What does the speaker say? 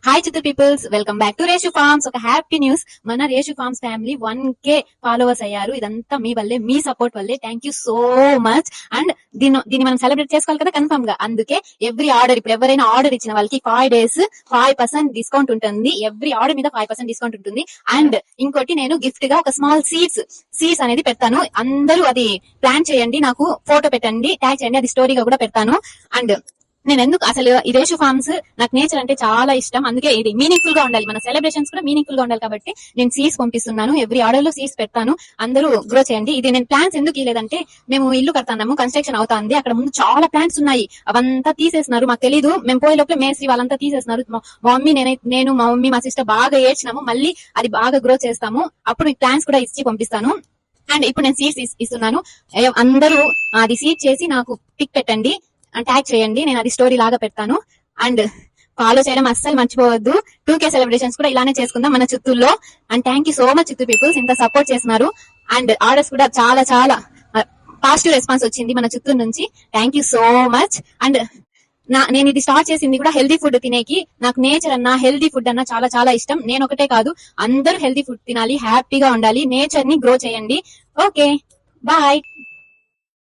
Hi Chittoor peoples, welcome back to Reshu farms. ఒక happy news, మన Reshu forms family 1K followers అయ్యారు. ఇదంతా మీ వల్లే, మీ సపోర్ట్ వల్లే. థ్యాంక్ యూ సో మచ్. అండ్ దీన్ని మనం సెలబ్రేట్ చేసుకోవాలి కదా కన్ఫర్మ్ గా. అందుకే ఎవ్రీ ఆర్డర్, ఇప్పుడు ఎవరైనా ఆర్డర్ ఇచ్చిన వాళ్ళకి 5 days 5% డిస్కౌంట్ ఉంటుంది. ఎవ్రీ ఆర్డర్ మీద 5% డిస్కౌంట్ ఉంటుంది. అండ్ ఇంకోటి, నేను గిఫ్ట్ గా ఒక స్మాల్ సీడ్స్ అనేది పెడతాను. అందరూ అది ప్లాన్ చేయండి, నాకు ఫోటో పెట్టండి, ట్యాగ్ చేయండి, అది స్టోరీగా కూడా పెడతాను. అండ్ నేను ఎందుకు అసలు ఈ రేషు ఫార్మ్స్, నాకు నేచర్ అంటే చాలా ఇష్టం. అందుకే ఇది మీనింగ్ఫుల్ గా ఉండాలి, మన సెలబ్రేషన్స్ కూడా మీనింగ్ఫుల్ గా ఉండాలి కాబట్టి నేను సీడ్స్ పంపిస్తున్నాను. ఎవ్రీ ఆర్డర్ లో సీడ్స్ పెడతాను. అందరూ గ్రో చేయండి. ఇది నేను ప్లాన్స్ ఎందుకు ఇలేదంటే, మేము ఇల్లు కడతాము, కన్స్ట్రక్షన్ అవుతుంది. అక్కడ ముందు చాలా ప్లాంట్స్ ఉన్నాయి, అవంతా తీసేస్తున్నారు. మాకు తెలీదు, మేము పోయే లోపల మేస్త్రి వాళ్ళంతా తీసేస్తున్నారు. మా మమ్మీ, నేను మా మమ్మీ, మా సిస్టర్ బాగా ఏడ్చినాము. మళ్ళీ అది బాగా గ్రో చేస్తాము, అప్పుడు మీకు ప్లాన్స్ కూడా ఇచ్చి పంపిస్తాను. అండ్ ఇప్పుడు నేను సీడ్స్ ఇస్తున్నాను. అందరూ అది సీడ్ చేసి నాకు పిక్ పెట్టండి, ట్యాగ్ చేయండి, నేను అది స్టోరీ లాగా పెడతాను. అండ్ ఫాలో చేయడం అస్సలు మర్చిపోవద్దు. 2K సెలబ్రేషన్స్ కూడా ఇలానే చేసుకుందాం మన చిత్తూరులో. And thank you so much Chittoor peoples, ఇంత సపోర్ట్ చేస్తున్నారు. అండ్ ఆర్డర్స్ కూడా చాలా చాలా పాజిటివ్ రెస్పాన్స్ వచ్చింది మన చిత్తూరు నుంచి. థ్యాంక్ యూ సో మచ్. అండ్ నేను ఇది స్టార్ట్ చేసింది కూడా హెల్దీ ఫుడ్ తినేకి. నాకు నేచర్ అన్నా, హెల్దీ ఫుడ్ అన్నా చాలా చాలా ఇష్టం. నేను ఒకటే కాదు, అందరూ హెల్దీ ఫుడ్ తినాలి, హ్యాపీగా ఉండాలి, నేచర్ ని గ్రో చేయండి. Okay, bye.